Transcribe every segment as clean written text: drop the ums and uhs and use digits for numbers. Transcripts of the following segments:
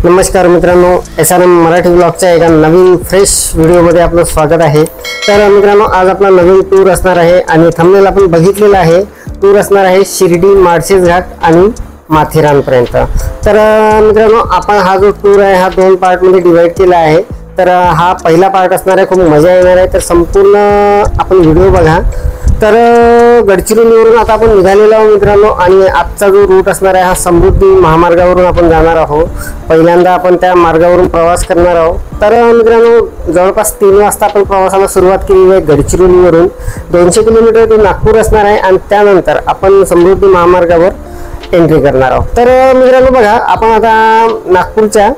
नमस्कार मित्रांनो, SRM मराठी ब्लॉगच्या एका नवीन फ्रेश व्हिडिओमध्ये आपलं स्वागत आहे। तर मित्रांनो, आज आपला नवीन टूर असणार आहे आणि थंबनेल आपण बघितलेला आहे। टूर असणार आहे शिर्डी, माळशेज घाट आणि माथेरानपर्यंत। तर मित्रांनो, आपण हा जो टूर आहे हा 2 पार्टमध्ये डिवाइड केला आहे। तर हा पहिला पार्ट असणार आहे, खूप मजा येणार आहे। तर संपूर्ण आपण व्हिडिओ बघा। तर गडचिरोलीवरून आता आपण निघालेलो आहोत मित्रांनो, आणि आजचा जो रूट असणार आहे हा समृद्धी महामार्गावरून आपण जाणार आहोत। पहिल्यांदा आपण त्या मार्गावरून प्रवास करणार आहोत। तर मित्रांनो, जवळपास 3 वाजता आपण प्रवासाला सुरुवात केली आहे। गडचिरोलीवरून 200 किलोमीटर ते नागपूर असणार आहे आणि त्यानंतर आपण समृद्धी महामार्गावर एंट्री करणार आहोत। तर मित्रांनो बघा, आपण आता नागपूरच्या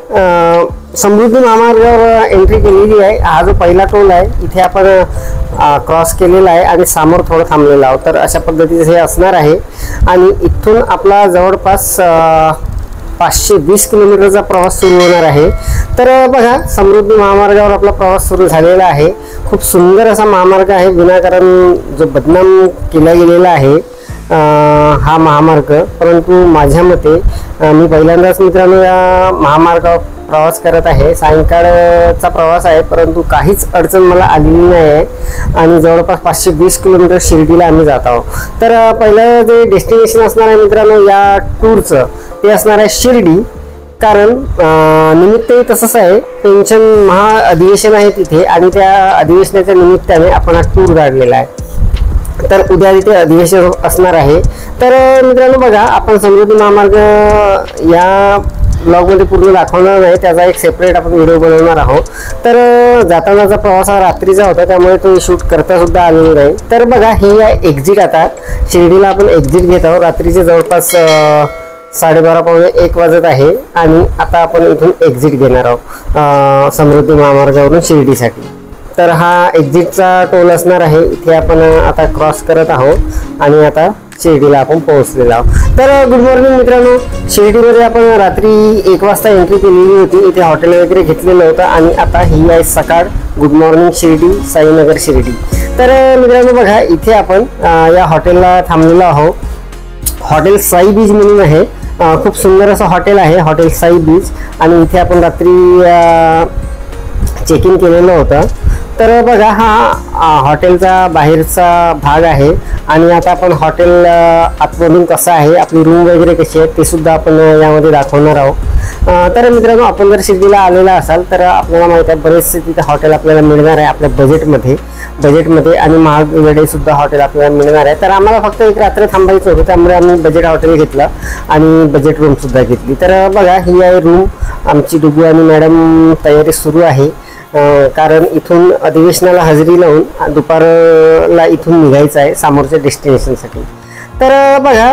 समृद्धी महामार्गावर एंट्री केलेली आहे। हा जो पहिला टोल आहे इथे आपण क्रॉस केलेला आहे आणि समोर थोडं थांबलेला आहोत। तर अशा पद्धतीचे हे असणार आहे आणि इथून आपला जवळपास 520 किलोमीटरचा प्रवास सुरू होणार आहे। तर बघा, समृद्धी महामार्गावर आपला प्रवास सुरू झालेला आहे। खूप सुंदर असा महामार्ग आहे, विनाकारण जो बदनाम केला गेलेला आहे हा महामार्ग। परंतु माझ्या मते मी पहिल्यांदाच मित्रांनो या महामार्गावर प्रवास करत आहे। सायंकाळचा प्रवास आहे, परंतु काहीच अडचण मला आलेली नाही आहे आणि जवळपास 520 किलोमीटर शिर्डीला आम्ही जात आहोत। तर पहिलं जे डेस्टिनेशन असणार आहे मित्रांनो या टूरचं ते असणार आहे शिर्डी। कारण निमित्तही तसंच आहे, पेन्शन महाअधिवेशन आहे तिथे आणि त्या अधिवेशनाच्या निमित्ताने आपण हा टूर काढलेला आहे। तर उद्या तिथे अधिवेशन असणार आहे। तर मित्रांनो बघा, आपण समृद्धी महामार्ग या ब्लॉगमध्ये पूर्ण दाखवणार नाही, त्याचा एक सेपरेट आपण व्हिडिओ बनवणार आहोत। तर जातानाचा प्रवास हा रात्रीचा होता, त्यामुळे तो शूट करता सुद्धा आलेला नाही। तर बघा, हे आहे एक्झिट। आता शिर्डीला आपण एक्झिट घेत आहोत। रात्रीचे जवळपास 12:30 पावणे 1 वाजत आहे आणि आता आपण इथून एक्झिट घेणार आहोत समृद्धी महामार्गावरून शिर्डीसाठी। तर हा एक्झिटचा टोल असणार आहे। इथे आपण आता क्रॉस करत आहोत आणि आता शिर्डीला आपण पोहोचलेलो आहोत। तर गुड मॉर्निंग मित्रांनो, शिर्डीमध्ये आपण रात्री 1 वाजता एंट्री केलेली होती। इथे हॉटेल वगैरे घेतलेलं होतं आणि आता ही आहे सकाळ। Good morning Shirdi, Sainagar Shirdi. तर मित्रांनो बघा, इथे आपण या हॉटेलला थांबलेलो आहोत। हॉटेल साई बीच म्हणून आहे, खूप सुंदर असं हॉटेल आहे, हॉटेल साई बीच। आणि इथे आपण रात्री चेक इन केलेलं होतं। तर बघा, हा हॉटेलचा बाहेरचा भाग आहे आणि आता आपण हॉटेल आतमधून कसं आहे, आपली रूम वगैरे कशी आहे ते सुद्धा आपण यामध्ये दाखवणार आहोत। तर मित्रांनो, आपण जर शिर्डीला आलेला असाल तर आपल्याला माहिती आहे बरेचसे तिथे हॉटेल आपल्याला मिळणार आहे आपल्या बजेटमध्ये आणि महाग वेळे सुद्धा हॉटेल आपल्याला मिळणार आहे। तर आम्हाला फक्त एक रात्र थांबायचं होतं, त्यामुळे आम्ही बजेट हॉटेल घेतलं आणि बजेट रूम सुद्धा घेतली। तर बघा, ही आहे रूम। आमची डुगू आणि मॅडम तयारी सुरू आहे, कारण इथून अधिवेशनाला हजेरी लावून दुपारला इथून निघायचं आहे समोरच्या डेस्टिनेशनसाठी। तर बघा,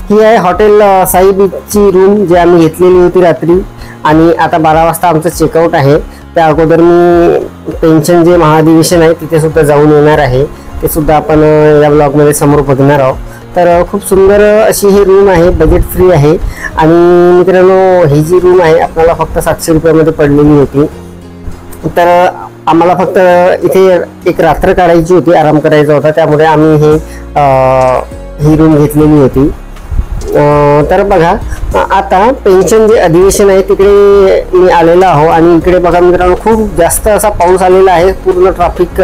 ही आहे हॉटेल साई बीचची रूम जी आम्ही घेतलेली होती रात्री। आणि आता 12 वाजता आमचं चेकआउट आहे। त्या अगोदर मी पेन्शन जे महाअधिवेशन आहे तिथे सुद्धा जाऊन येणार आहे, ते सुद्धा आपण या ब्लॉगमध्ये समोर बघणार आहोत। तर खूप सुंदर अशी ही रूम आहे, बजेट फ्री आहे। आणि मित्रांनो, ही जी रूम आहे आपल्याला फक्त 700 रुपयामध्ये पडलेली होती। तर आम्हाला फक्त इथे एक रात्र काढायची होती, आराम करायचा होता, त्यामुळे आम्ही ही रूम घेतलेली होती। तर बघा, आता पेन्शन जे अधिवेशन आहे तिकडे मी आलेलो आहो आणि इकडे बघा मित्रांनो, खूप जास्त असा पाऊस आलेला आहे, पूर्ण ट्रॅफिक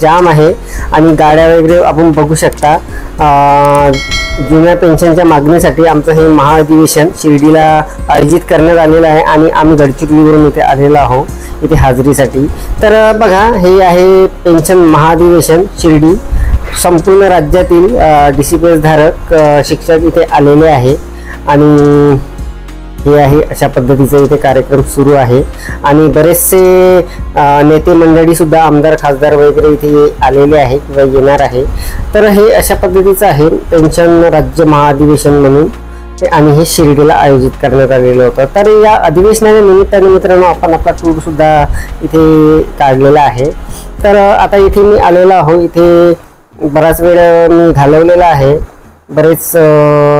जाम आहे आणि गाड्या वगैरे आपण बघू शकता। जुन्या पेन्शनच्या मागणीसाठी आमचं हे महाअधिवेशन शिर्डीला आयोजित करण्यात आलेलं आहे आणि आम्ही गडचिरोलीवरून इथे आलेलो आहोत इथे हाजरीसाठी। तर बघा, हे आहे पेन्शन महाअधिवेशन शिर्डी। संपूर्ण राज्यातील DCPS धारक शिक्षक इथे आलेले आहे आणि हे आहे अशा पद्धतीचा इथे कार्यक्रम सुरू आहे आणि बरेचसे नेते मंडळी सुद्धा, आमदार खासदार वगैरे इथे आलेले आहे किंवा येणार आहे। तर हे अशा पद्धतीचं आहे पेन्शन राज्य महाअधिवेशन म्हणून, आणि हे शिर्डीला आयोजित करण्यात आलेलं होतं। तर या अधिवेशनाच्या निमित्ताने मित्रांनो आपण आपला टूर सुद्धा इथे काढलेला आहे। तर आता इथे मी आलेलो आहो, इथे बराच वेळ मी घालवलेला आहे। बरेच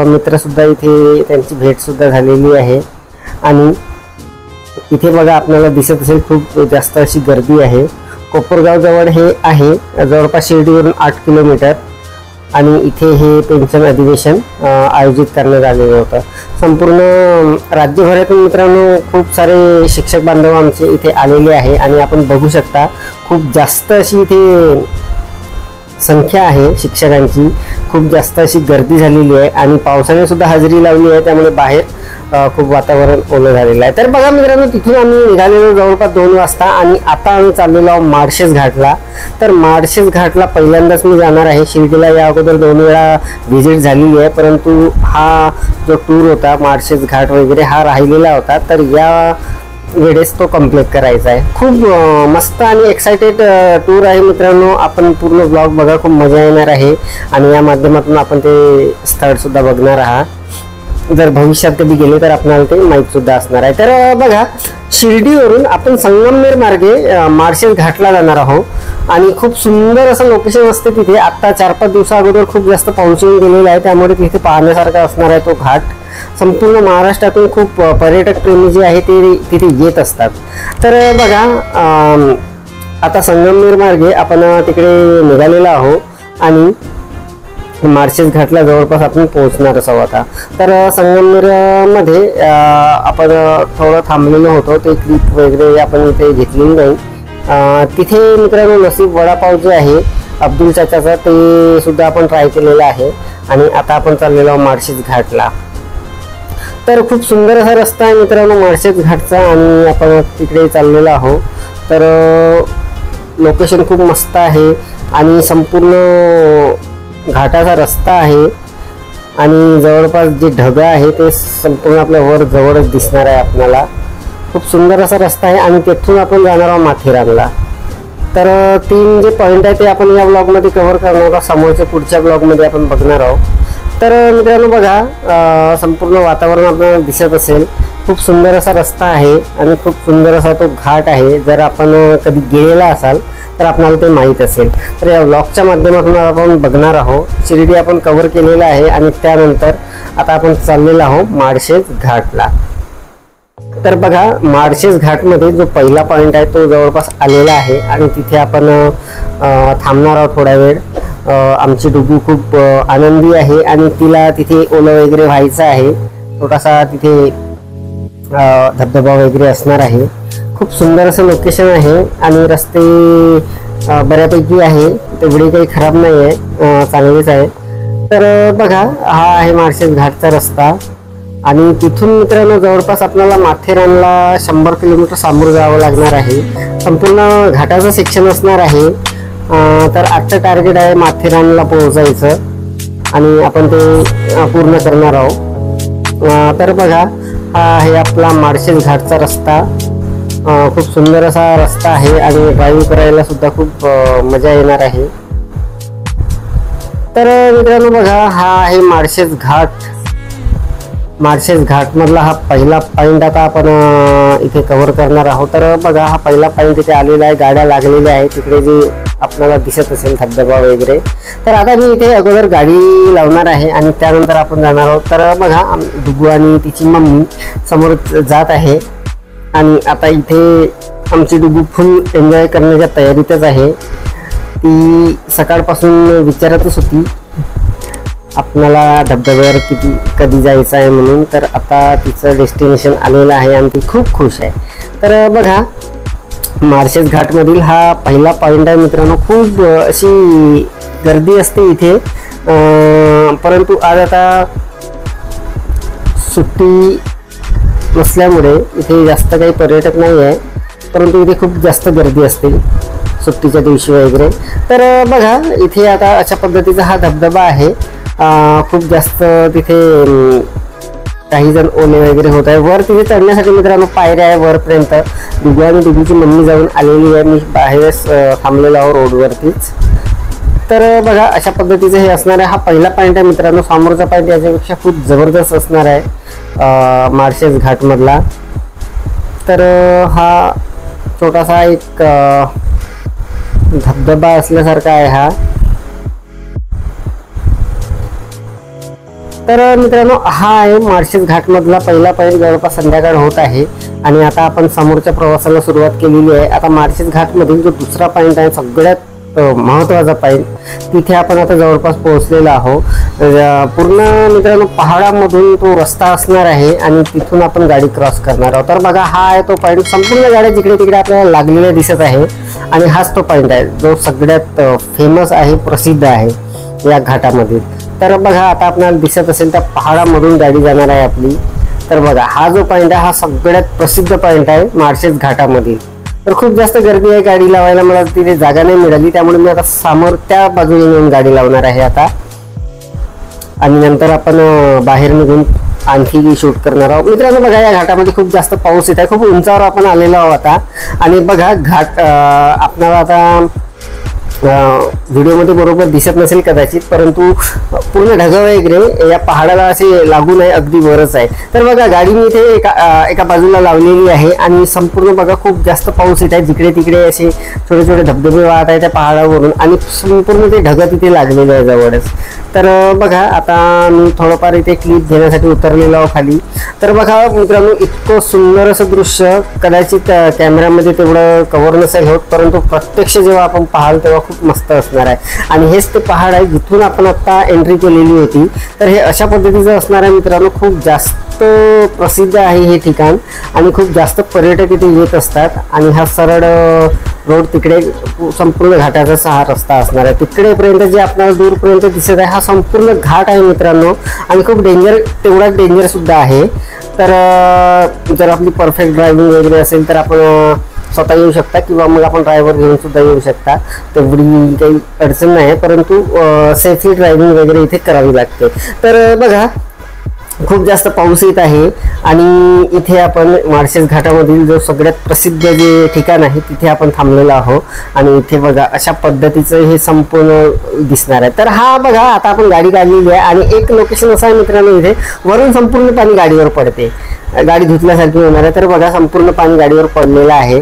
मित्र सुद्धा इथे, त्यांची भेट सुद्धा झालेली आहे आणि इथे बघा आपल्याला दिसत असेल खूप जास्त अशी गर्दी आहे। कोपरगाव जवळ हे आहे, जवळपास शिर्डीवरून 8 किलोमीटर। आणि इथे हे पेन्शन अधिवेशन आयोजित करण्यात आलेलं होतं. संपूर्ण राज्यभरातून मित्रांनो खूप सारे शिक्षक बांधव आमचे इथे आलेले आहे आणि आपण बघू शकता खूप जास्त अशी इथे संख्या आहे शिक्षकांची. खूप जास्त अशी गर्दी झालेली आहे आणि पावसाने सुद्धा हजेरी लावली आहे, त्यामुळे बाहेर खूप वातावरण ओलं झालेलं आहे. तर बघा मित्रांनो, तिथून आम्ही निघालेलो जवळपास 2 वाजता आणि आता आम्ही चाललेलो आहोत माळशेज घाटला. तर माळशेज घाटला पहिल्यांदाच मी जाणार आहे. शिर्डीला या अगोदर 2 वेळा व्हिजिट झालेली आहे, परंतु हा जो टूर होता माळशेज घाट वगैरे हा राहिलेला होता. तर या वेळेस तो कंप्लीट करायचा आहे. खूप मस्त आणि एक्सायटेड टूर आहे मित्रांनो. आपण पूर्ण ब्लॉग बघा, खूप मजा येणार आहे आणि या माध्यमातून आपण ते स्थळ सुद्धा बघणार आहात. जर भविष्यात कधी गेले तर आपल्याला ते माहीत सुद्धा असणार आहे. तर बघा, शिर्डीवरून आपण संगमनेर मार्गे माळशेज घाटला जाणार आहोत आणि खूप सुंदर असं लोकेशन असते तिथे. आता 4-5 दिवसा अगोदर खूप जास्त पाऊस येऊन गेलेला आहे, त्यामुळे तिथे पाहण्यासारखा असणार आहे तो घाट. संपूर्ण महाराष्ट्रातून खूप पर्यटक प्रेमी जे आहे ते तिथे येत असतात. तर बघा, आता संगमनेर मार्गे आपण तिकडे निघालेलो आहोत आणि माळशेज घाटला जवळपास आपण पोहोचणार आहोत आता. तर संगमनेरमध्ये आपण थोडं थांबलेलो होतो, ते क्लिप वगैरे आपण इथे घेतलेली नाही. तिथे मित्रांनो नसीब वडापाव जे आहे अब्दुल चाचाचा, ते सुद्धा आपण ट्राय केलेलं आहे आणि आता आपण चाललेलो आहोत माळशेज घाटला. तर खूप सुंदर असा रस्ता आहे मित्रांनो माळशेज घाटचा आणि आपण तिकडे चाललेलो आहोत. तर लोकेशन खूप मस्त आहे आणि संपूर्ण घाटाचा रस्ता आहे आणि जवळपास जे ढग आहे ते संपूर्ण आपल्या वर जवळच दिसणार आहे आपल्याला. खूप सुंदर असा रस्ता आहे आणि तेथून आपण जाणार आहोत माथेरानला. तर 3 जे पॉईंट आहे ते आपण या ब्लॉगमध्ये कव्हर करणार आहोत. समोरच्या पुढच्या ब्लॉगमध्ये आपण बघणार आहोत. तर मित्रांनो बघा, संपूर्ण वातावरण आपल्याला दिसत असेल. खूप सुंदर असा रस्ता आहे आणि खूप सुंदर असा तो घाट आहे. जर आपण कधी गेलेला असाल तर आपल्याला ते माहीत असेल. तर या ब्लॉगच्या माध्यमातून आपण बघणार आहोत. शिर्डी आपण कव्हर केलेला आहे आणि त्यानंतर आता आपण चाललेलो आहोत माळशेज घाटला. तर बघा, माळशेज घाटमध्ये जो पहिला पॉईंट आहे तो जवळपास आलेला आहे आणि तिथे आपण थांबणार आहोत थोडा वेळ. आमची डुगू खूप आनंदी आहे आणि तिला तिथे ओलं वगैरे व्हायचं आहे. छोटासा तिथे धबधबा वगैरे असणार आहे. खूप सुंदर असं लोकेशन आहे आणि रस्ते बऱ्यापैकी आहे, तेवढे काही खराब नाही आहे, चांगलेच आहे. तर बघा, हा आहे माळशेज घाटचा रस्ता आणि तिथून मित्रांनो जवळपास आपल्याला माथेरानला 100 किलोमीटर सामोरं जावं लागणार आहे. संपूर्ण घाटाचं सेक्शन असणार आहे. तर आजचं टार्गेट आहे माथेरानला पोहोचायचं आणि आपण ते पूर्ण करणार आहोत. तर बघा, हा आहे आपला माळशेज घाटचा रस्ता. खूप सुंदर असा रस्ता आहे आणि ड्राईव्ह करायला सुद्धा खूप मजा येणार आहे. तर मित्रांनो बघा, हा आहे माळशेज घाट. माळशेज घाट मधला हा पहिला पॉईंट आता आपण इथे कव्हर करणार आहोत. तर बघा, हा पहिला पॉईंट इथे आलेला आहे. गाड्या लागलेल्या आहेत तिकडे, जे आपल्याला दिसत असेल धबधबा वगैरे. तर आता मी इथे अगोदर गाडी लावणार आहे आणि त्यानंतर आपण जाणार आहोत. तर बघा, डुगू आणि तिची मम्मी समोर जात आहे आणि आता इथे आमची डुगू फुल एन्जॉय करण्याच्या तयारीतच आहे. ती सकाळपासून विचारतच होती आपल्याला धबधब्यावर कधी जायचं आहे म्हणून. तर आता तिचं डेस्टिनेशन आलेलं आहे आणि ती खूप खुश आहे. तर बघा, माळशेज घाटमधील हा पहिला पॉईंट आहे मित्रांनो. खूप अशी गर्दी असते इथे, परंतु आज आता सुट्टी नसल्यामुळे इथे जास्त काही पर्यटक नाही आहे, परंतु इथे खूप जास्त गर्दी असते सुट्टीच्या दिवशी वगैरे. तर बघा, इथे आता अशा पद्धतीचा हा धबधबा आहे. खूप जास्त तिथे काही जण ओले वगैरे होत आहे. वर तिथे चढण्यासाठी मित्रांनो पायऱ्या आहे वरपर्यंत. डुगू आणि डुगूची मम्मी जाऊन आलेली आहे. मी बाहेरच थांबलेलो आहो रोडवरतीच. तर बघा, अशा पद्धतीचं हे असणार आहे. हा पहिला पॉईंट आहे मित्रांनो. समोरचा पॉईंट याच्यापेक्षा खूप जबरदस्त असणार आहे माळशेज घाटमधला. तर हा छोटासा एक धबधबा असल्यासारखा आहे हा. तर मित्रांनो, हा आहे माळशेज घाटमधला पहिला पॉईंट. जवळपास संध्याकाळ होत आहे आणि आता आपण समोरच्या प्रवासाला सुरुवात केलेली आहे. आता माळशेज घाटमधील जो दुसरा पॉईंट आहे, सगळ्यात महत्त्वाचा पॉईंट, तिथे आपण आता जवळपास पोहोचलेलो आहोत. पूर्ण मित्रांनो पहाडामधून तो रस्ता असणार आहे आणि तिथून आपण गाडी क्रॉस करणार आहोत. तर बघा हा आहे तो पॉईंट. संपूर्ण गाड्या जिकडे तिकडे आपल्याला लागलेल्या दिसत आहे आणि हाच तो पॉईंट आहे जो सगळ्यात फेमस आहे, प्रसिद्ध आहे या घाटामध्ये. तर बघा आता आपल्याला दिसत असेल त्या पहाडामधून गाडी जाणार आहे आपली. तर बघा हा जो पॉईंट आहे हा सगळ्यात प्रसिद्ध पॉईंट आहे माळशेज घाटामधील. तर खूप जास्त गर्दी आहे गाडी लावायला, मला तिथे जागा नाही मिळाली, त्यामुळे मी आता समोर त्या बाजूने येऊन गाडी लावणार आहे आता. आणि नंतर आपण बाहेर निघून आणखी शूट करणार आहोत. मित्रांनो बघा या घाटामध्ये खूप जास्त पाऊस येत आहे, खूप उंचावर आपण आलेलो आहोत आता. आणि बघा घाट आपल्याला आता व्हिडिओमध्ये बरोबर दिसत नसेल कदाचित, परंतु पूर्ण ढग वगैरे या पहाडाला असे लागून आहे, अगदी वरच आहे. तर बघा गाडी मी इथे एका बाजूला लावलेली आहे आणि संपूर्ण बघा खूप जास्त पाऊस येत आहे. जिकडे तिकडे असे छोटे छोटे धबधबे वाहत आहे त्या पहाडावरून आणि संपूर्ण ते ढग तिथे लागलेले आहे जवळच. तर बघा आता मी थोडंफार इथे क्लिप घेण्यासाठी उतरलेलो आहो खाली. तर बघा मित्रांनो इतकं सुंदर असं दृश्य कदाचित कॅमेऱ्यामध्ये तेवढं कव्हर नसेल होत, परंतु प्रत्यक्ष जेव्हा आपण पाहाल तेव्हा खूप मस्त असणार आहे. आणि हेच ते पहाड आहे जिथून आपण आता एंट्री केलेली होती. तर हे अशा पद्धतीचं असणार आहे मित्रांनो. खूप जास्त प्रसिद्ध आहे हे ठिकाण आणि खूप जास्त पर्यटक इथे येत असतात. आणि हा सरळ रोड तिकडे संपूर्ण घाटाचा हा रस्ता असणार आहे. तिकडेपर्यंत जे आपल्याला दूरपर्यंत दिसत आहे हा संपूर्ण घाट आहे मित्रांनो. आणि खूप डेंजर, तेवढाच डेंजर सुद्धा आहे. तर जर आपली परफेक्ट ड्रायव्हिंग वगैरे असेल तर आपण स्वतः येऊ शकता किंवा मग आपण ड्रायव्हर घेऊन सुद्धा येऊ शकता. तेवढी काही अडचण नाही, परंतु सेफली ड्रायव्हिंग वगैरे इथे करावी लागते. तर बघा खूप जास्त पाऊस येत आहे आणि इथे आपण माळशेज घाटामधील जो सगळ्यात प्रसिद्ध जे ठिकाण आहे तिथे आपण थांबलेलो आहोत. आणि इथे बघा अशा पद्धतीचं हे संपूर्ण दिसणार आहे. तर हा बघा आता आपण गाडी काढलेली आहे आणि एक लोकेशन असं आहे मित्रांनो, इथे वरून संपूर्ण पाणी गाडीवर पडते, गाडी धुतल्यासारखी होणार आहे. तर बघा संपूर्ण पाणी गाडीवर पडलेलं आहे.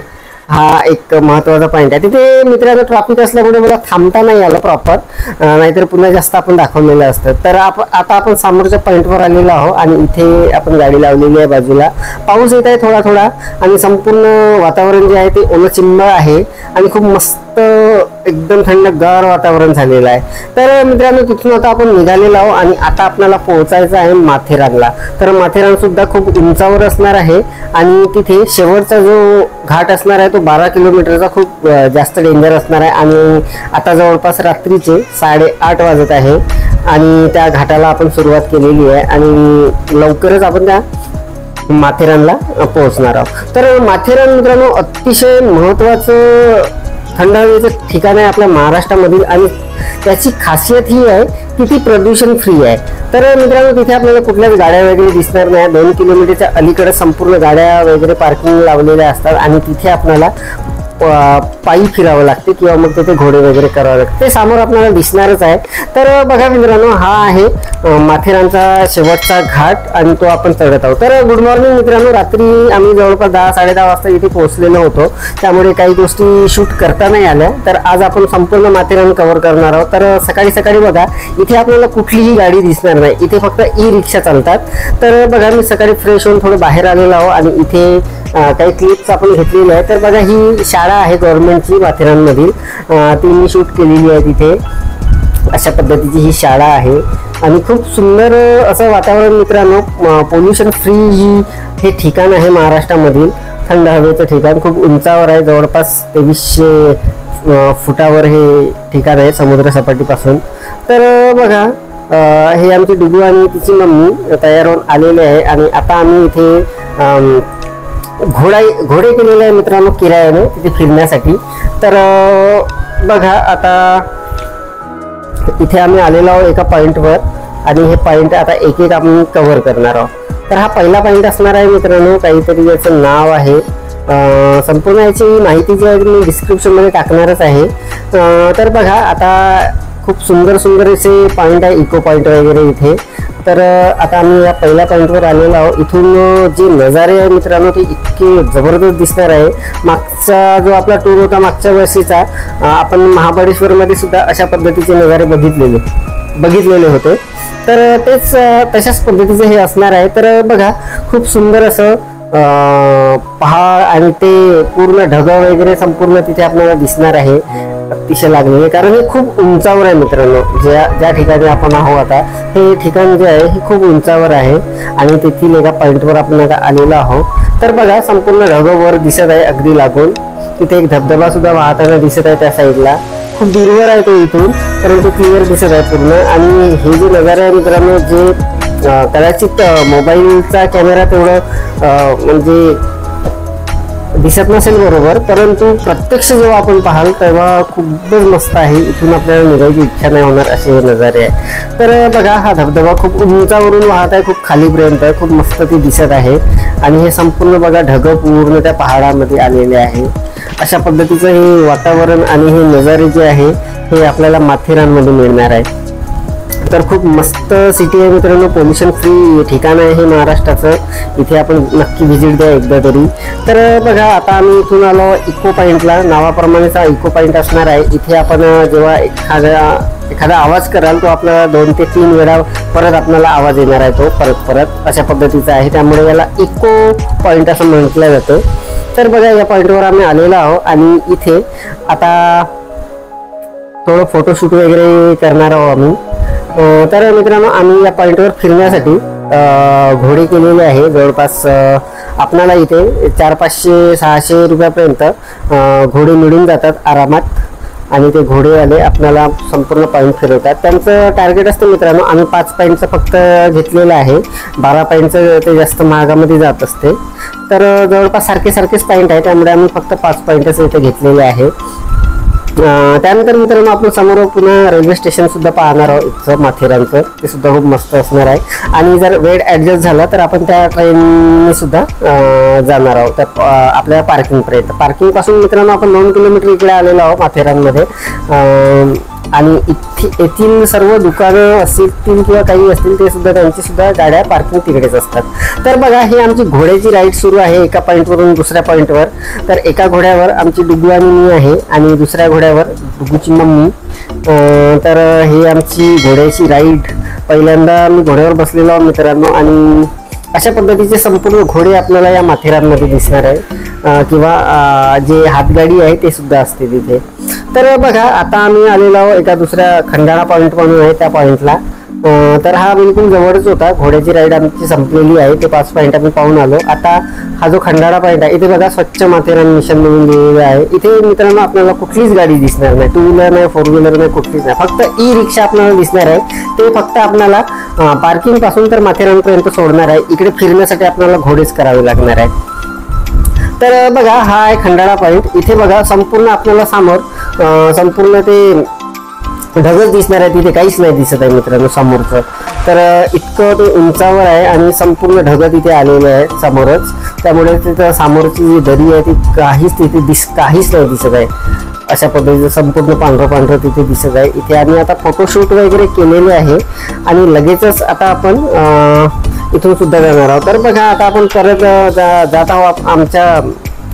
हा एक महत्त्वाचा पॉईंट आहे. तिथे मित्रांनो ट्रॅफिक असल्यामुळे मला थांबता नाही आलं प्रॉपर, नाहीतर पुन्हा जास्त आपण दाखवलेलं असतं. तर आता आपण समोरच्या पॉईंटवर आलेलो आहोत आणि इथे आपण गाडी लावलेली आहे बाजूला. पाऊस येत आहे थोडा थोडा आणि संपूर्ण वातावरण जे आहे ते ओलचिंब आहे आणि खूप मस्त एकदम थंडगार वातावरण झालेलं आहे. तर मित्रांनो तिथून आता आपण निघालेलो आहोत आणि आता आपल्याला पोहोचायचं आहे माथेरानला. तर माथेरान सुद्धा खूप उंचावर असणार आहे आणि तिथे शेवटचा जो घाट असणार आहे तो 12 किलोमीटरचा खूप जास्त डेंजर असणार आहे. आणि आता जवळपास रात्रीचे 8:30 वाजत आहे आणि त्या घाटाला आपण सुरुवात केलेली आहे आणि लवकरच आपण त्या माथेरानला पोहोचणार आहोत. तर माथेरान मित्रांनो अतिशय महत्त्वाचं थंड हवेचं ठिकाण आहे आपल्या महाराष्ट्रामधील आणि त्याची खासियत ही आहे की ती प्रदूषण फ्री आहे. तर मित्रांनो तिथे आपल्याला कुठल्याच गाड्या वगैरे दिसणार नाही. 2 किलोमीटरच्या अलीकडे संपूर्ण गाड्या वगैरे पार्किंग लावलेल्या असतात आणि तिथे आपल्याला पायी फिरावं लागते किंवा मग तिथे घोडे वगैरे करावं लागते. ते समोर आपल्याला दिसणारच आहे. तर बघा मित्रांनो हा आहे माथेरानचा शेवटचा घाट आणि तो आपण चढत आहोत. तर गुड मॉर्निंग मित्रांनो. रात्री आम्ही जवळपास 10-10:30 वाजता इथे पोहोचलेलो होतो, त्यामुळे काही गोष्टी शूट करता नाही आल्या. तर आज आपण संपूर्ण माथेरान कव्हर करणार आहोत. तर सकाळी सकाळी बघा इथे आपल्याला कुठलीही गाडी दिसणार नाही, इथे फक्त ई रिक्षा चालतात. तर बघा मी सकाळी फ्रेश होऊन थोडं बाहेर आलेलो आहो आणि इथे काही क्लिप्स आपण घेतलेले आहे. तर बघा ही शाळा आहे गव्हर्नमेंटची माथेरानमधील, ती मी शूट केलेली आहे तिथे. अशा पद्धतीची ही शाळा आहे आणि खूप सुंदर असं वातावरण मित्रांनो. पोल्युशन फ्री हे ठिकाण आहे महाराष्ट्रामधील, थंड हवेचं ठिकाण. खूप उंचावर आहे, जवळपास 2300 फुटावर हे ठिकाण आहे समुद्र सपाटीपासून. तर बघा हे आमची डुगू आणि तिची मम्मी तयार होऊन आलेले आहे आणि आता आम्ही इथे घोडे केलेले आहे मित्रांनो किरायाने तिथे फिरण्यासाठी. तर बघा आता इथे आम्ही आलेलो आहोत एका पॉईंटवर आणि हे पॉईंट आता एक एक आम्ही कव्हर करणार आहोत. तर हा पहिला पॉईंट असणार आहे मित्रांनो, काहीतरी याचं नाव आहे. संपूर्ण याची माहिती जी आहे मी डिस्क्रिप्शनमध्ये टाकणारच आहे. तर बघा आता खूप सुंदर सुंदर असे पॉईंट आहे, इको पॉईंट वगैरे इथे. तर आता आम्ही या पहिल्या पॉईंटवर आलेलो आहोत. इथून जे नजारे आहे मित्रांनो ते इतके जबरदस्त दिसणार आहे. मागचा जो आपला टूर होता मागच्या वर्षीचा, आपण महाबळेश्वरमध्ये सुद्धा अशा पद्धतीचे नजारे बघितलेले होते. तर तेच तशाच पद्धतीचे हे असणार आहे. तर बघा खूप सुंदर असं पहाड आणि ते पूर्ण ढग वगैरे संपूर्ण तिथे आपल्याला दिसणार आहे. अतिशय लागलेली, कारण हे खूप उंचावर आहे मित्रांनो. ज्या ठिकाणी आपण आहोत आता, हे ठिकाण जे आहे हे खूप उंचावर आहे आणि तेथील एका पॉईंटवर आपण आता आलेलो आहोत. तर बघा संपूर्ण ढगं वर दिसत आहे अगदी लागून. तिथे एक धबधबा सुद्धा वाहताना दिसत आहे त्या साईडला. खूप दूरवर आहे तो इथून, परंतु क्लिअर दिसत आहे पूर्ण. आणि हे जे नजारा आहे मित्रांनो, जे कदाचित मोबाईलचा कॅमेरा तेवढं म्हणजे दिसत नसेल बरोबर, परंतु प्रत्यक्ष जेव्हा आपण पाहाल तेव्हा खूपच मस्त आहे. इथून आपल्याला निघायची इच्छा नाही होणार असे नजारे आहे. तर बघा हा धबधबा खूप उंचावरून वाहत आहे, खूप खालीपर्यंत खूप मस्त ती दिसत आहे. आणि हे संपूर्ण बघा ढग पूर्ण त्या पहाडामध्ये आलेले आहे. अशा पद्धतीचं हे वातावरण आणि हे नजारे जे आहे हे आपल्याला माथेरानमध्ये मिळणार आहे. तर खूप मस्त सिटी आहे मित्रांनो, पोल्युशन फ्री ठिकाण आहे हे महाराष्ट्राचं. इथे आपण नक्की व्हिजिट द्या एकदा तरी. तर बघा आता आम्ही इथून आलो इको पॉईंटला. नावाप्रमाणेचा इको पॉईंट असणार आहे. इथे आपण जेव्हा एखादा आवाज कराल तो आपल्याला 2 ते 3 वेळा परत आपल्याला आवाज येणार आहे, तो परत अशा पद्धतीचा आहे. त्यामुळे याला इको पॉईंट असं म्हटलं जातं. तर बघा या पॉईंटवर आम्ही आलेलो आहोत आणि इथे आता थोडं फोटोशूट वगैरे करणार आहोत आम्ही. तर मित्रांनो आम्ही या पॉईंटवर फिरण्यासाठी घोडे केलेले आहे. जवळपास आपल्याला इथे 400-500-600 रुपयापर्यंत घोडे मिळून जातात आरामात. आणि ते घोडेवाले आपल्याला संपूर्ण पॉईंट फिरवतात. त्यांचं टार्गेट असतं मित्रांनो, आम्ही 5 पॉईंटचं फक्त घेतलेलं आहे. 12 पॉईंटचं ते जास्त महागामध्ये जात असते. तर जवळपास सारखेच पॉईंट आहे, त्यामुळे आम्ही फक्त 5 पॉईंटच इथे घेतलेले आहे. त्यानंतर मित्रांनो आपण समोर पुन्हा रेल्वे स्टेशन सुद्धा पाहणार आहोत इथचं माथेरानचं. ते सुद्धा खूप मस्त असणार आहे. आणि जर वेळ ॲडजस्ट झाला तर आपण त्या ट्रेनने सुद्धा जाणार आहोत त्या आपल्या पार्किंगपर्यंत. पार्किंगपासून मित्रांनो आपण 2 किलोमीटर इकडे आलेलो आहोत माथेरानमध्ये. आणि येथील सर्व दुकानं असतील किंवा काही असतील ते सुद्धा त्यांची सुद्धा गाड्या पार्किंग तिकडेच असतात. तर बघा ही आमची घोड्याची राईड सुरू आहे एका पॉईंटवरून दुसऱ्या पॉईंटवर. तर एका घोड्यावर आमची डुगू आणि मी आहे आणि दुसऱ्या घोड्यावर डुगूची मम्मी. तर ही आमची घोड्याची राईड. पहिल्यांदा मी घोड्यावर बसलेलो आहोत मित्रांनो. आणि अशा पद्धतीचे संपूर्ण घोडे आपल्याला या माथेरानमध्ये दिसणार आहे. किंवा जे हातगाडी आहे ते सुद्धा असते तिथे. तर बघा आता आम्ही आलेलो आहोत एका दुसऱ्या खंडाळा पॉईंट म्हणून आहे त्या पॉईंटला. तर हा बिलकुल जवळच होता. घोड्याची राईड आमची संपलेली आहे. ते 5 पॉईंट आम्ही पाहून आलो. आता हा जो खंडाळा पॉईंट आहे इथे बघा स्वच्छ माथेरान मिशन म्हणून लिहिलेलं आहे. इथे मित्रांनो आपल्याला कुठलीच गाडी दिसणार नाही, 2 व्हीलर नाही, 4 व्हीलर नाही, कुठलीच नाही. फक्त ई रिक्षा आपल्याला दिसणार आहे. ते फक्त आपल्याला पार्किंग पासून तर माथेरानपर्यंत सोडणार आहे. इकडे फिरण्यासाठी आपल्याला घोडेच करावे लागणार आहे. तर बघा हा आहे खंडाळा पॉईंट. इथे बघा संपूर्ण आपल्याला समोर संपूर्ण ते ढगच दिसणार आहे. तिथे काहीच नाही दिसत आहे मित्रांनो समोरचं. तर इतकं ते उंचावर आहे आणि संपूर्ण ढग तिथे आलेले आहेत समोरच. त्यामुळे तिथं समोरची जी दरी आहे ती काहीच नाही दिसत आहे. अशा पद्धतीचं संपूर्ण पांढरं तिथे दिसत आहे. इथे आम्ही आता फोटोशूट वगैरे केलेले आहे आणि लगेचच आता आपण इथून सुद्धा जाणार आहोत. तर बघा आता आपण परत जात आहोत आमच्या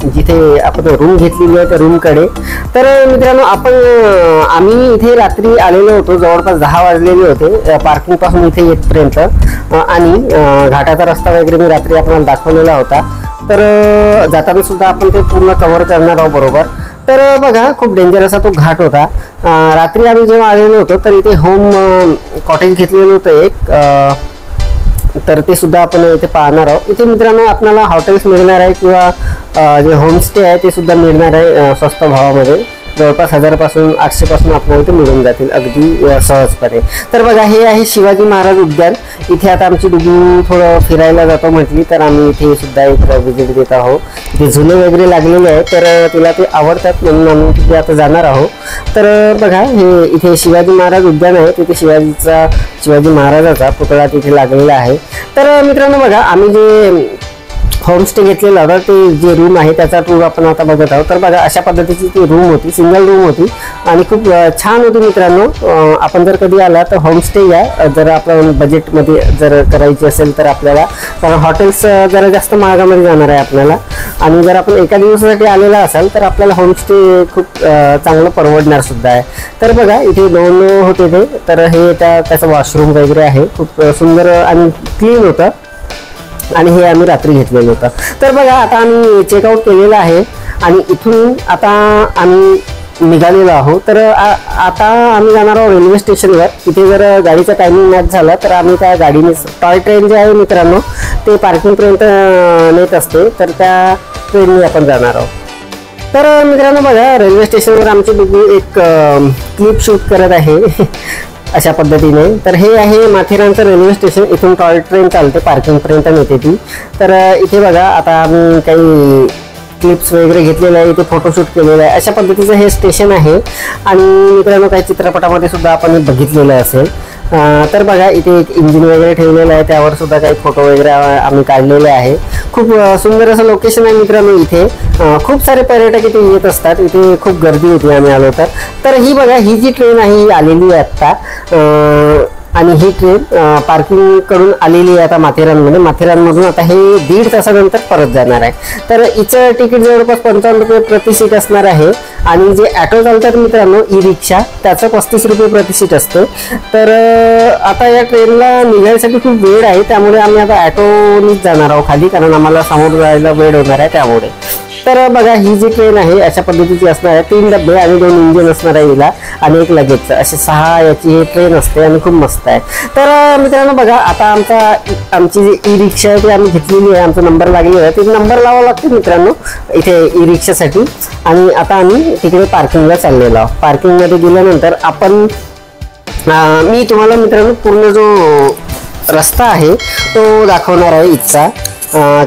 जिथे आपण रूम घेतलेली आहे त्या रूमकडे. तर मित्रांनो आम्ही इथे रात्री आलेलो होतो. जवळपास 10 वाजलेले होते पार्किंग पासून इथे येतपर्यंत. आणि घाटाचा रस्ता वगैरे मी रात्री आपल्याला दाखवलेला होता. तर जाताना सुद्धा आपण ते पूर्ण कव्हर करणार आहोत बरोबर. तर बघा खूप डेंजर असा तो घाट होता. रात्री आम्ही जेव्हा आलेलो होतो तर इथे होम कॉटेज घेतलेलं होतं एक. तर ते सुद्धा आपण इथे पाहणार आहोत. इथे मित्रांनो आपल्याला हॉटेल्स मिळणार आहे किंवा जे होमस्टे आहे ते सुद्धा मिळणार आहे स्वस्त भावामध्ये. जवळपास 1000 पासून 800 पासून आपल्याला ते मिळून जातील अगदी सहजपणे. तर बघा हे आहे शिवाजी महाराज उद्यान. इथे आता आमची डुगू थोडं फिरायला जातो म्हटली तर आम्ही इथे सुद्धा एक व्हिजिट देत आहोत. इथे झुले वगैरे लागलेले आहेत तर तिला ते आवडतात म्हणून आम्ही तिथे आता जाणार आहोत. तर बघा हे इथे शिवाजी महाराज उद्यान आहे. तिथे शिवाजी महाराजाचा पुतळा तिथे लागलेला आहे. तर मित्रांनो बघा आम्ही जे होमस्टे घेतलेला होता ते जे रूम आहे त्याचा टूर आपण आता बघत आहोत. तर बघा अशा पद्धतीची ती रूम होती, सिंगल रूम होती आणि खूप छान होती मित्रांनो. आपण जर कधी आला तर होमस्टे या. जर आपलं बजेटमध्ये जर करायची असेल तर आपल्याला, कारण हॉटेल्स जरा जास्त महागामध्ये जाणार आहे आपल्याला. आणि जर आपण एका दिवसासाठी आलेला असाल तर आपल्याला होमस्टे खूप चांगलं परवडणार सुद्धा आहे. तर बघा इथे 2 होते ते. तर हे त्याचं वॉशरूम वगैरे आहे, खूप सुंदर आणि क्लीन होतं. आणि हे आम्ही रात्री घेतलेलं होतं. तर बघा आता आम्ही चेकआउट केलेलं आहे आणि इथून आता आम्ही निघालेलो आहोत. तर आता आम्ही जाणार आहोत रेल्वे स्टेशनवर. तिथे जर गाडीचा टायमिंग मॅच झाला तर आम्ही त्या गाडीने टॉय ट्रेन जे आहे मित्रांनो ते पार्किंगपर्यंत नेत असते, तर त्या ट्रेनने आपण जाणार आहोत. तर मित्रांनो बघा, रेल्वे स्टेशनवर आमची बघू एक क्लिप शूट करत आहे अशा पद्धतीने. तर हे आहे माथेरानचं रेल्वे स्टेशन. इथून टॉय ट्रेन चालते, पार्किंगपर्यंत नेते ती. तर इथे बघा आता आम्ही काही क्लिप्स वगैरे घेतलेले आहे, इथे फोटोशूट केलेलं आहे. अशा पद्धतीचं हे स्टेशन आहे. आणि मित्रांनो काही चित्रपटामध्ये सुद्धा आपण बघितलेलं असेल. तर बघा इथे एक इंजिन वगैरे ठेवलेलं आहे, त्यावर सुद्धा काही फोटो वगैरे आम्ही काढलेले आहे. खूप सुंदर असं लोकेशन आहे मित्रांनो. इथे खूप सारे पर्यटक इथे येत असतात. इथे खूप गर्दी होती आम्ही आलो तर ही बघा, ही जी ट्रेन आहे ही आलेली आहे आत्ता. आणि ही ट्रेन पार्किंग करून आलेली आहे आता माथेरानमध्ये. माथेरानमधून आता हे 1.5 तासानंतर परत जाणार आहे. तर हिचं तिकीट जवळपास 55 रुपये प्रति सीट असणार आहे. आणि जे ॲटो चालतात मित्रांनो, ई रिक्षा, त्याचं 35 रुपये प्रति सीट असते. तर आता या ट्रेनला निघायसाठी खूप वेळ आहे, त्यामुळे आम्ही आता ॲटोनीच जाणार आहोत खाली, कारण आम्हाला समोर जायला वेळ होणार आहे त्यामुळे. तर बघा ही जी ट्रेन आहे अशा पद्धतीची असणार आहे. 3 डबे आणि 2 इंजिन असणार आहे हिला, आणि एक लगेच असे 6 याची ही ट्रेन असते आणि खूप मस्त आहे. तर मित्रांनो बघा, आता आमची जी ई रिक्षा आहे ती आम्ही घेतलेली आहे. आमचा नंबर लागलेला आहे, ते नंबर लावावा लागतो मित्रांनो इथे ई रिक्षासाठी. आणि आता आम्ही तिकडे पार्किंगला चाललेलो आहोत. पार्किंगमध्ये गेल्यानंतर आपण मी तुम्हाला मित्रांनो पूर्ण जो रस्ता आहे तो दाखवणार आहे इथचा.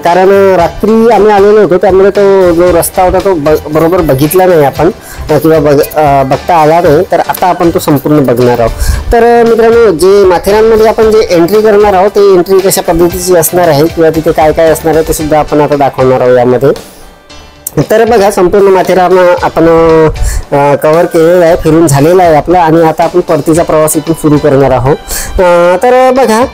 कारण रात्री आम्ही आलेलो होतो, त्यामुळे तो जो रस्ता होता तो बरोबर बघितला नाही आपण, किंवा बघता आला नाही. तर आता आपण तो संपूर्ण बघणार आहोत. तर मित्रांनो, जे माथेरानमध्ये आपण जे एंट्री करणार आहोत ते एंट्री कशा पद्धतीची असणार आहे किंवा तिथे काय काय असणार आहे ते सुद्धा आपण आता दाखवणार आहोत यामध्ये. तर बघा, संपूर्ण माथेरान आपण कव्हर केलेलं आहे, फिरून झालेला आहे आपला. आणि आता आपण परतीचा प्रवास इथून सुरू करणार आहोत. तर बघा,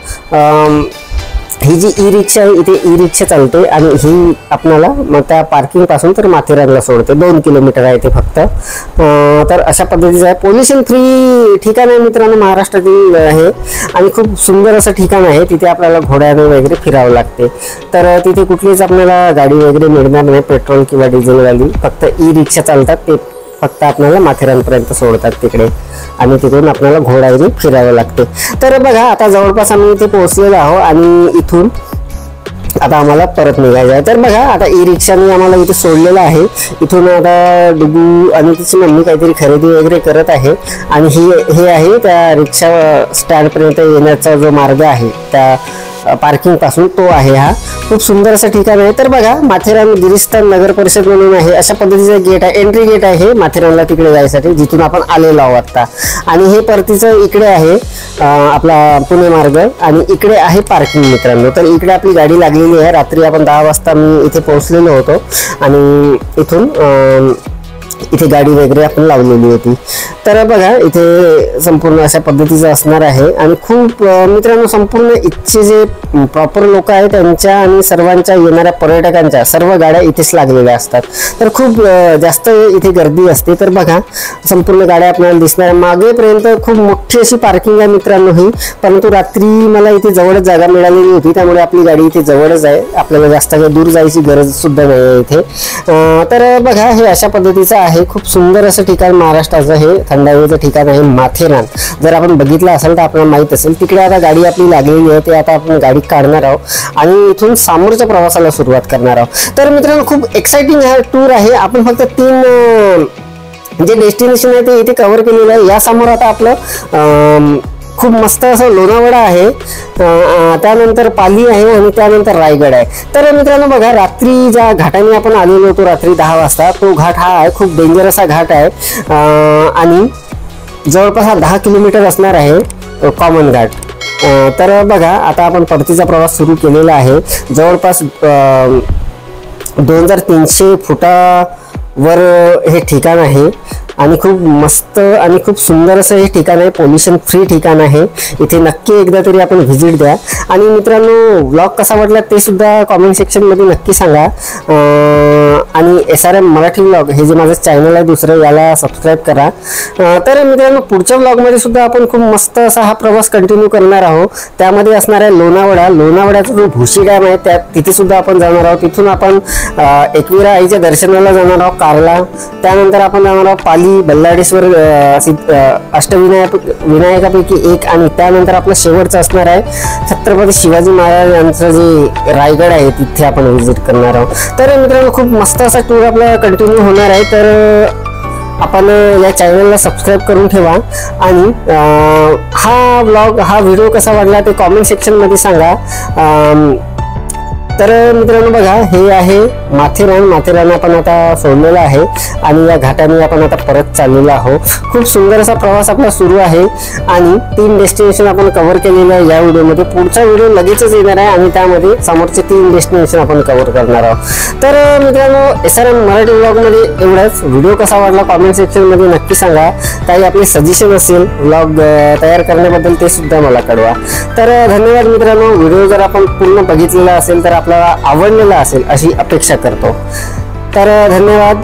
ही जी ई रिक्षा आहे इथे ई रिक्षा चालते आणि ही आपल्याला त्या पार्किंग पासून तर माथेरानला सोडते. 2 किलोमीटर आहे ते फक्त. तर अशा पद्धतीचं आहे. पोल्युशन फ्री ठिकाण आहे मित्रांनो, महाराष्ट्रातील आहे. आणि खूप सुंदर असं ठिकाण आहे. तिथे आपल्याला घोड्याने वगैरे फिरावं लागते. तर तिथे कुठलीच आपल्याला गाडी वगैरे मिळणार नाही, पेट्रोल किंवा डिझेलवाली. फक्त ई रिक्षा चालतात, ते फक्त आपल्याला माथेरानपर्यंत सोडतात तिकडे, आणि तिकडून आपल्याला घोड्याने फिरावं लागते. तर बघा, आता जवळपास आम्ही इथे पोहोचलेलो आहोत आणि इथून आता आम्हाला परत निघायचं आहे. तर बघा, आता ई रिक्षाने आम्हाला इथे सोडलेलं आहे. इथून आता डुगू आणि तिची मम्मी काहीतरी खरेदी वगैरे करत आहे. आणि हे आहे त्या रिक्षा स्टँडपर्यंत येण्याचा जो मार्ग आहे त्या पार्किंग पासून, तो आहे हा. खूप सुंदर असं ठिकाण आहे. तर बघा, माथेरान गिरीस्थान नगर परिषद म्हणून आहे. अशा पद्धतीचं गेट आहे, एंट्री गेट आहे हे माथेरानला तिकडे जायसाठी, जिथून आपण आलेलो आहोत आता. आणि हे परतीचं इकडे आहे आपला पुणे मार्ग, आणि इकडे आहे पार्किंग मित्रांनो. तर इकडे आपली गाडी लागलेली आहे. रात्री आपण 10 वाजता मी इथे पोहोचलेलो होतो आणि इथून इथे गाडी वगैरे आपण लावलेली होती. तर बघा, इथे संपूर्ण अशा पद्धतीचं असणार आहे. आणि खूप मित्रांनो, संपूर्ण इथचे जे प्रॉपर लोक आहेत त्यांच्या आणि सर्वांच्या येणाऱ्या पर्यटकांच्या सर्व गाड्या इथेच लागलेल्या असतात. तर खूप जास्त इथे गर्दी असते. तर बघा, संपूर्ण गाड्या आपल्याला दिसणार. मागेपर्यंत खूप मोठी अशी पार्किंग आहे मित्रांनो ही. परंतु रात्री मला इथे जवळच जागा मिळालेली होती, त्यामुळे आपली गाडी इथे जवळच आहे. आपल्याला जास्त काही दूर जायची गरज सुद्धा नाही आहे इथे. तर बघा, हे अशा पद्धतीचं आहे. खूप सुंदर असं ठिकाण महाराष्ट्राचं हे थंड हवेचं ठिकाण आहे माथेरान. जर आपण बघितलं असेल तर आपल्याला माहित असेल. तिकडे आता गाडी आपली लागलेली आहे, ते आता आपण गाडी काढणार आहोत आणि इथून समोरच्या प्रवासाला सुरुवात करणार आहोत. तर मित्रांनो, खूप एक्साइटिंग हा टूर आहे. आपण फक्त 3 जे डेस्टिनेशन आहे ते इथे कव्हर केलेलं आहे. यासमोर आता आपलं खूप मस्त असं लोणावळा आहे, त्यानंतर पाली आहे आणि त्यानंतर रायगड आहे. तर मित्रांनो बघा, रात्री ज्या घाटाने आपण आलेलो होतो रात्री 10 वाजता, तो घाट हा आहे. खूप डेंजर असा घाट आहे आणि जवळपास हा 10 किलोमीटर असणार आहे कॉमन घाट. तर बघा, आता आपण परतीचा प्रवास सुरू केलेला आहे. जवळपास 2300 फुटावर हे ठिकाण आहे आणि खूप मस्त आणि खूप सुंदर असं हे ठिकाण आहे. पोल्युशन फ्री ठिकाण आहे. इथे नक्की एकदा तरी आपण व्हिजिट द्या. आणि मित्रांनो, व्लॉग कसा वाटला ते सुद्धा कॉमेंट सेक्शनमध्ये नक्की सांगा. आणि SRM मराठी व्लॉग हे जे माझं चॅनल आहे दुसरं, याला सबस्क्राईब करा. तर मित्रांनो, पुढच्या व्लॉगमध्ये सुद्धा आपण खूप मस्त असा हा प्रवास कंटिन्यू करणार आहोत. त्यामध्ये असणार आहे लोणावळा. लोणावळ्याचा जो भुशी डॅम आहे तिथे सुद्धा आपण जाणार आहोत. तिथून आपण एकविरा आईच्या दर्शनाला जाणार आहोत कारला. त्यानंतर आपण जाणार आहोत पाली ही बल्लाडेश्वर विनायकापैकी एक, आणि त्यानंतर आपलं शेवटचं असणार आहे छत्रपती शिवाजी महाराज यांचं जे रायगड आहे तिथे आपण व्हिजिट करणार आहोत. तर मित्रांनो खूप मस्त असा टूर आपला कंटिन्यू होणार आहे. तर आपण या चॅनलला सबस्क्राईब करून ठेवा आणि हा व्हिडिओ कसा वाटला ते कॉमेंट सेक्शनमध्ये सांगा. तर मित्रांनो बघा, हे आहे माथेरान आपण आता सोडलेलं आहे आणि या घाटाने आपण आता परत चाललेलो आहोत. खूप सुंदर असा प्रवास आपला सुरू आहे आणि 3 डेस्टिनेशन आपण कव्हर केलेले आहे या व्हिडिओमध्ये. पुढचा व्हिडिओ लगेचच येणार आहे आणि त्यामध्ये समोरचे 3 डेस्टिनेशन आपण कव्हर करणार आहोत. तर मित्रांनो, SRM मराठी व्लॉगमध्ये एवढंच. व्हिडिओ कसा वाटला कॉमेंट सेक्शनमध्ये नक्की सांगा. काही आपले सजेशन असेल व्लॉग तयार करण्याबद्दल ते सुद्धा मला कळवा. तर धन्यवाद मित्रांनो. व्हिडिओ जर आपण पूर्ण बघितलेला असेल तर आपल्याला आवडलेला असेल अशी अपेक्षा करतो. तर धन्यवाद.